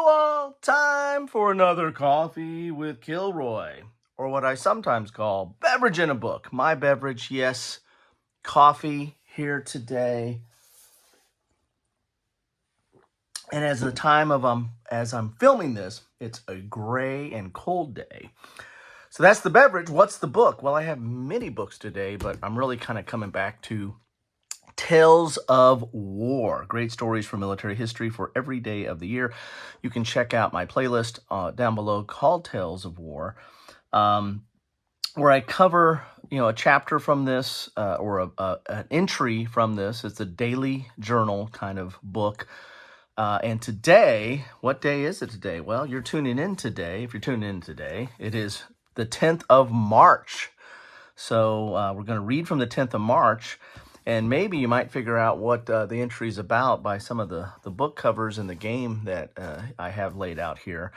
all, time for another coffee with Kilroy, or what I sometimes call beverage in a book. My beverage, yes, coffee here today. And as I'm filming this, it's a gray and cold day. So that's the beverage. What's the book? Well, I have many books today, but I'm really kind of coming back to Tales of War, great stories from military history for every day of the year. You can check out my playlist down below called Tales of War, where I cover, a chapter from this or an entry from this. It's a daily journal kind of book. And today, what day is it today? Well, you're tuning in today. If you're tuning in today, it is the 10th of March. So we're going to read from the 10th of March. And maybe you might figure out what the entry is about by some of the book covers in the game that I have laid out here.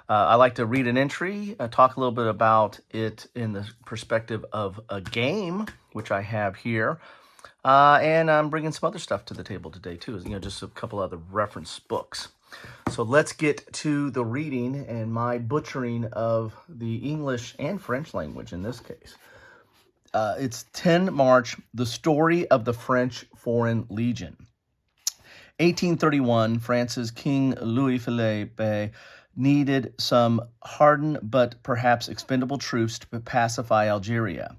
I like to read an entry, talk a little bit about it in the perspective of a game, which I have here. And I'm bringing some other stuff to the table today, too, just a couple other reference books. So let's get to the reading and my butchering of the English and French language in this case. It's 10 March, the story of the French Foreign Legion. 1831, France's King Louis-Philippe needed some hardened but perhaps expendable troops to pacify Algeria,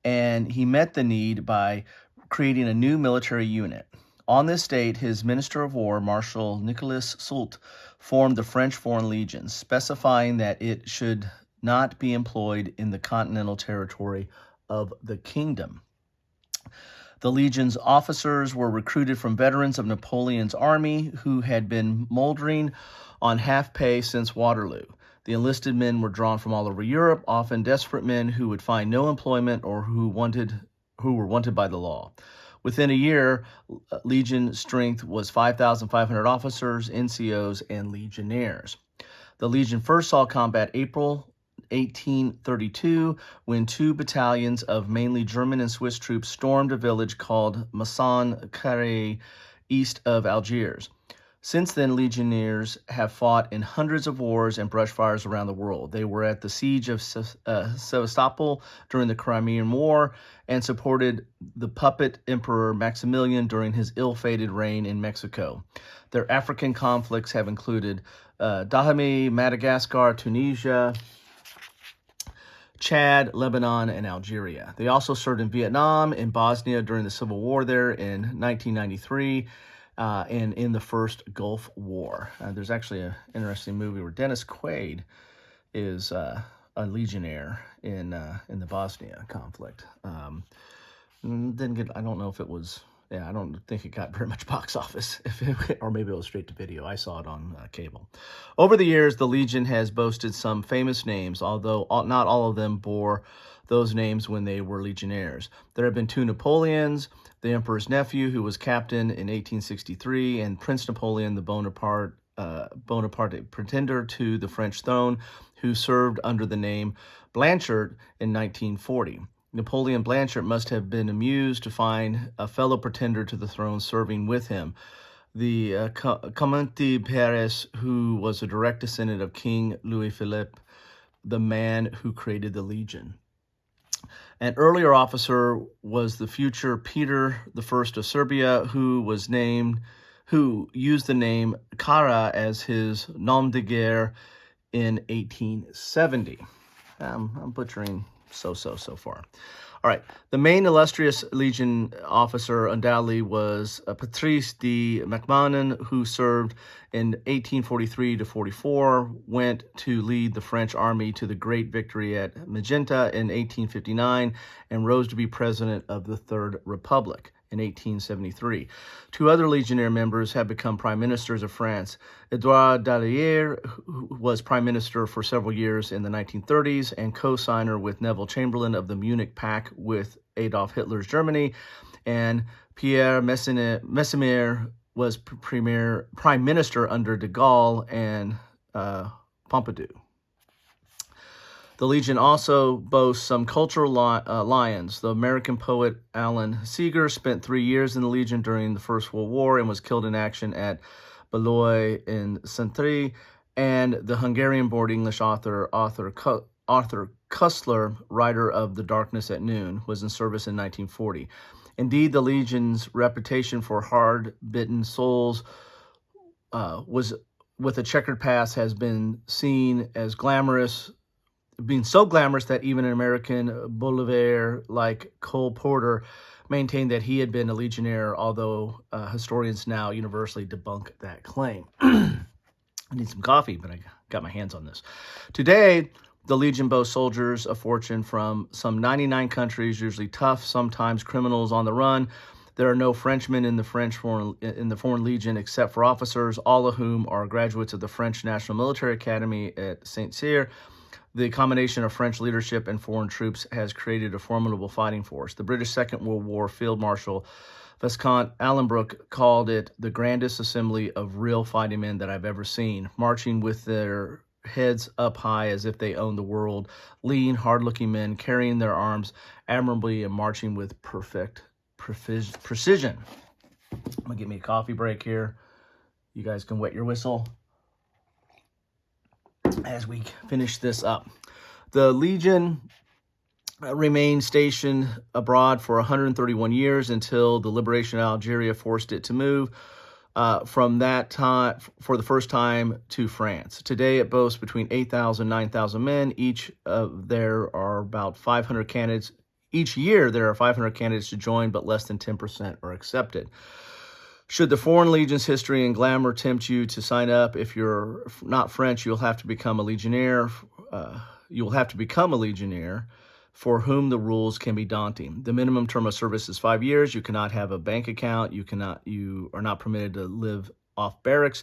and he met the need by creating a new military unit. On this date, his Minister of War, Marshal Nicolas Soult, formed the French Foreign Legion, specifying that it should not be employed in the continental territory of the kingdom. The Legion's officers were recruited from veterans of Napoleon's army who had been moldering on half pay since Waterloo. The enlisted men were drawn from all over Europe, often desperate men who would find no employment or who were wanted by the law. Within a year, Legion strength was 5,500 officers, NCOs, and legionnaires. The Legion first saw combat April 1832, when two battalions of mainly German and Swiss troops stormed a village called Masson-Carré, east of Algiers. Since then, legionnaires have fought in hundreds of wars and brush fires around the world. They were at the siege of Sevastopol during the Crimean War and supported the puppet Emperor Maximilian during his ill-fated reign in Mexico. Their African conflicts have included Dahomey, Madagascar, Tunisia, Chad, Lebanon, and Algeria. They also served in Vietnam, in Bosnia during the Civil War there in 1993, and in the First Gulf War. There's actually an interesting movie where Dennis Quaid is a legionnaire in the Bosnia conflict. I don't know if it was. Yeah, I don't think it got very much box office, or maybe it was straight to video. I saw it on cable. Over the years, the Legion has boasted some famous names, although not all of them bore those names when they were legionnaires. There have been two Napoleons, the Emperor's nephew, who was captain in 1863, and Prince Napoleon, the Bonaparte pretender to the French throne, who served under the name Blanchard in 1940. Napoleon Blanchard must have been amused to find a fellow pretender to the throne serving with him, the Comte de Paris, who was a direct descendant of King Louis-Philippe, the man who created the Legion. An earlier officer was the future Peter I of Serbia, who used the name Kara as his nom de guerre in 1870. I'm butchering so far. All right. The main illustrious Legion officer undoubtedly was Patrice de MacMahon, who served in 1843 to 44, went to lead the French army to the great victory at Magenta in 1859, and rose to be president of the Third Republic in 1873. Two other Legionnaire members have become prime ministers of France. Edouard Daladier, who was prime minister for several years in the 1930s and co-signer with Neville Chamberlain of the Munich Pact with Adolf Hitler's Germany, and Pierre Mesmer was prime minister under de Gaulle and Pompidou. The Legion also boasts some cultural lions. The American poet Alan Seeger spent 3 years in the Legion during the First World War and was killed in action at Beloy in Saint-Thierry. and the Hungarian-born English author Arthur Koestler, writer of The Darkness at Noon, was in service in 1940. Indeed, the Legion's reputation for hard-bitten souls was with a checkered past has been seen as glamorous, being so glamorous that even an American Bolivar like Cole Porter maintained that he had been a Legionnaire, although historians now universally debunk that claim. I need some coffee, but I got my hands on this. Today, the Legion boasts soldiers of fortune from some 99 countries, usually tough, sometimes criminals on the run. There are no Frenchmen in the Foreign Legion except for officers, all of whom are graduates of the French National Military Academy at Saint-Cyr. The combination of French leadership and foreign troops has created a formidable fighting force. The British Second World War Field Marshal Viscount Alanbrooke called it the grandest assembly of real fighting men that I've ever seen, marching with their heads up high as if they owned the world, lean, hard-looking men carrying their arms admirably and marching with perfect precision. I'm going to give me a coffee break here. You guys can wet your whistle as we finish this up. The Legion remained stationed abroad for 131 years until the liberation of Algeria forced it to move from that time for the first time to France. Today it boasts between 8,000 and 9,000 men. There are about 500 candidates. Each year there are 500 candidates to join, but less than 10% are accepted. Should the Foreign Legion's history and glamour tempt you to sign up, if you're not French, you'll have to become a Legionnaire. For whom the rules can be daunting. The minimum term of service is 5 years. You cannot have a bank account. You are not permitted to live off barracks.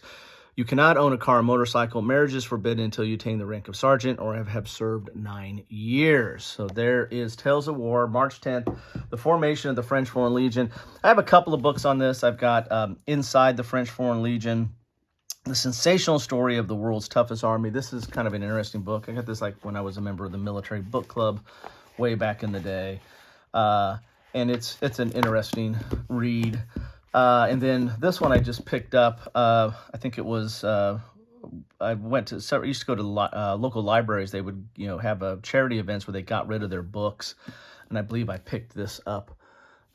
You cannot own a car or motorcycle. Marriage is forbidden until you attain the rank of sergeant or have served 9 years. So there is Tales of War, March 10th, the formation of the French Foreign Legion. I have a couple of books on this. I've got Inside the French Foreign Legion, The Sensational Story of the World's Toughest Army. This is kind of an interesting book. I got this like when I was a member of the military book club way back in the day, and it's an interesting read. And then this one I just picked up. I think it was I used to go to local libraries. They would have charity events where they got rid of their books, and I believe I picked this up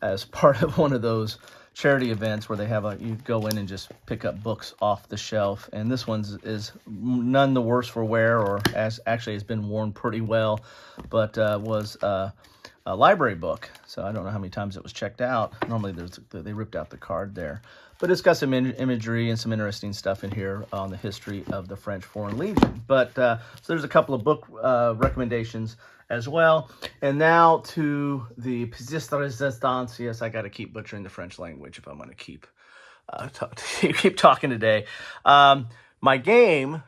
as part of one of those charity events where they have you go in and just pick up books off the shelf. And this one is none the worse for wear, or actually has been worn pretty well, but was a library book. So I don't know how many times it was checked out. Normally they ripped out the card there, but it's got some imagery and some interesting stuff in here on the history of the French Foreign Legion. But so there's a couple of book recommendations as well. And now to the pièce de résistance. Yes, I got to keep butchering the French language if I'm going to keep talking today. My game,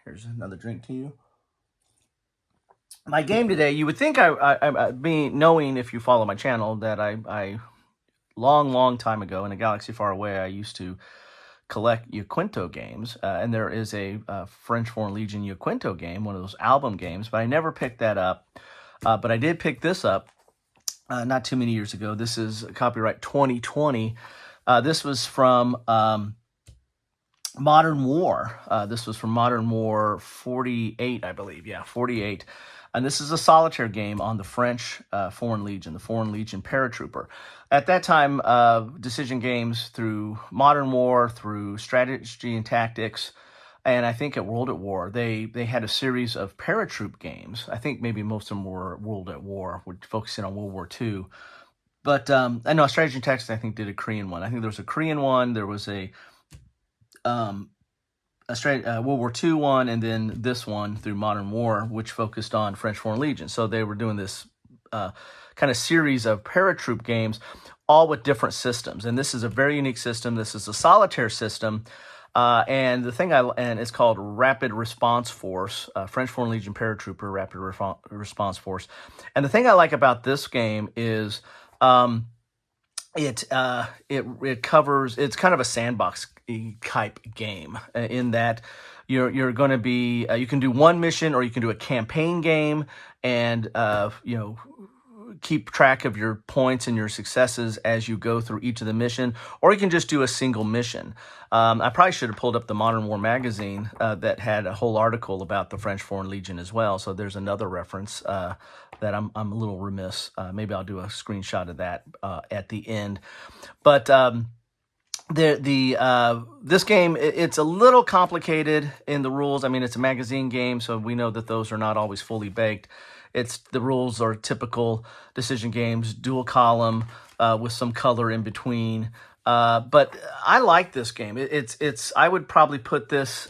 here's another drink to you. My game today, you would think knowing if you follow my channel that I long time ago in a galaxy far away, I used to collect Yaquinto games, and there is a French Foreign Legion Yaquinto game, one of those album games, but I never picked that up. But I did pick this up not too many years ago. This is copyright 2020. This was from Modern War. This was from Modern War 48, I believe. Yeah, 48. And this is a solitaire game on the French Foreign Legion, the Foreign Legion Paratrooper. At that time, decision games through Modern War, through Strategy and Tactics, and I think at World at War, they had a series of paratroop games. I think maybe most of them were World at War, focusing on World War II. But I know Strategy and Tactics, I think, did a Korean one. I think there was a Korean one. There was a World War II one, and then this one through Modern War, which focused on French Foreign Legion. So they were doing this kind of series of paratroop games, all with different systems. And this is a very unique system. This is a solitaire system, and the thing and it's called Rapid Response Force, French Foreign Legion Paratrooper Rapid Response Force. And the thing I like about this game is it covers. It's kind of a sandbox type game in that you're going to be you can do one mission or you can do a campaign game and keep track of your points and your successes as you go through each of the mission, or you can just do a single mission. I probably should have pulled up the Modern War magazine that had a whole article about the French Foreign Legion as well. So there's another reference that I'm a little remiss. Maybe I'll do a screenshot of that at the end. But this game, it's a little complicated in the rules. I mean, it's a magazine game, so we know that those are not always fully baked. The rules are typical decision games, dual column with some color in between. But I like this game. I would probably put this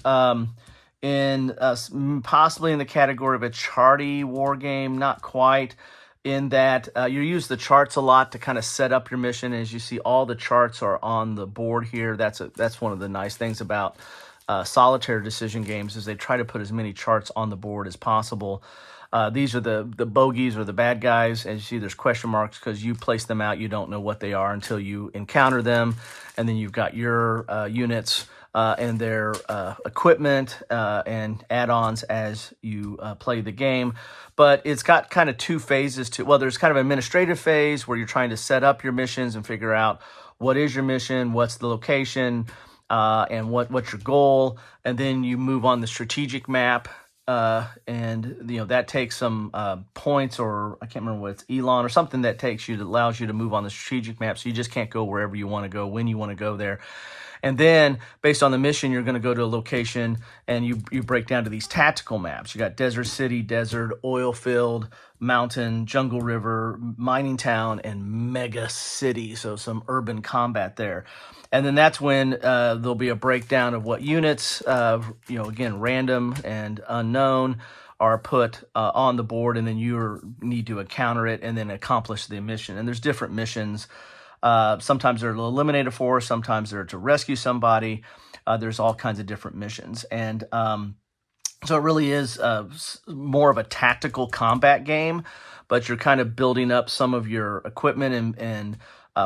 in possibly in the category of a charty war game, not quite, in that you use the charts a lot to kind of set up your mission. As you see, all the charts are on the board here. That's one of the nice things about solitaire decision games, is they try to put as many charts on the board as possible. These are the bogeys, or the bad guys. As you see, there's question marks because you place them out. You don't know what they are until you encounter them. And then you've got your units and their equipment and add-ons as you play the game. But it's got kind of two phases to, well, there's kind of an administrative phase where you're trying to set up your missions and figure out what is your mission, what's the location, and what's your goal. And then you move on the strategic map. And that takes some points, or I can't remember what it's, Elon or something, that allows you to move on the strategic map. So you just can't go wherever you want to go when you want to go there. And then based on the mission, you're going to go to a location and you break down to these tactical maps. You got desert city, desert, oil field, mountain, jungle river, mining town, and mega city. So some urban combat there. And then that's when there'll be a breakdown of what units, again, random and unknown, are put on the board, and then you need to encounter it and then accomplish the mission. And there's different missions. Sometimes they're to eliminate a force, sometimes they're to rescue somebody. There's all kinds of different missions. And so it really is more of a tactical combat game, but you're kind of building up some of your equipment and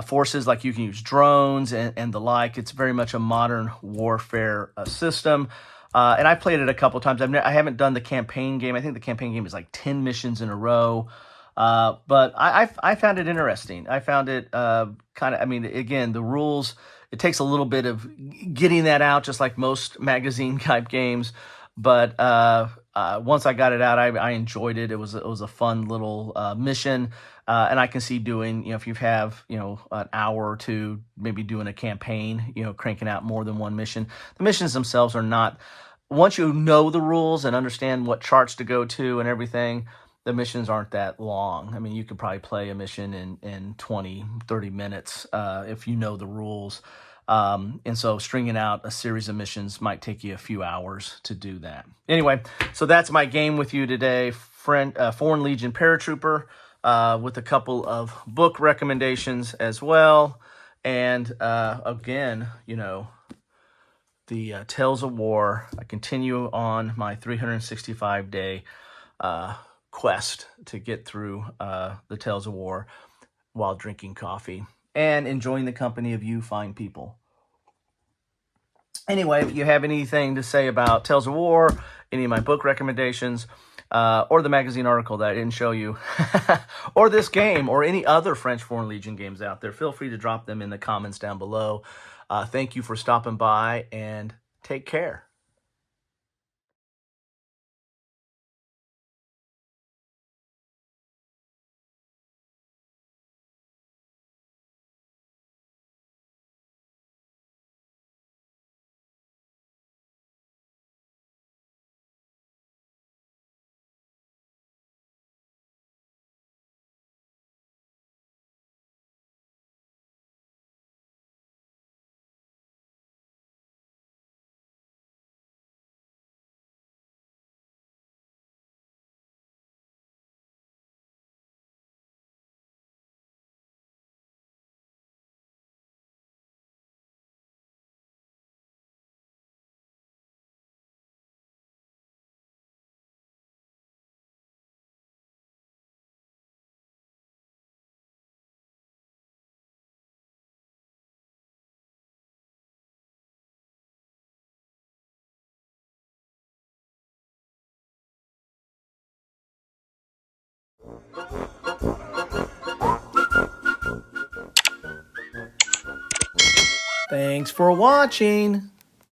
forces, like you can use drones and the like. It's very much a modern warfare system. And I played it a couple times. I haven't done the campaign game. I think the campaign game is like 10 missions in a row. But I found it interesting. I found it again, the rules, it takes a little bit of getting that out, just like most magazine type games. But once I got it out, I enjoyed it. It was a fun little mission. And I can see doing, if you have, an hour or two, maybe doing a campaign, cranking out more than one mission. The missions themselves are not, once you know the rules and understand what charts to go to and everything, the missions aren't that long. I mean, you could probably play a mission in 20, 30 minutes if you know the rules. And so stringing out a series of missions might take you a few hours to do that. Anyway, so that's my game with you today, Foreign Legion Paratrooper, with a couple of book recommendations as well. And again, the Tales of War. I continue on my 365-day quest to get through the Tales of War while drinking coffee and enjoying the company of you fine people. Anyway, if you have anything to say about Tales of War, any of my book recommendations, or the magazine article that I didn't show you, or this game, or any other French Foreign Legion games out there, feel free to drop them in the comments down below. Thank you for stopping by, and take care. Thanks for watching.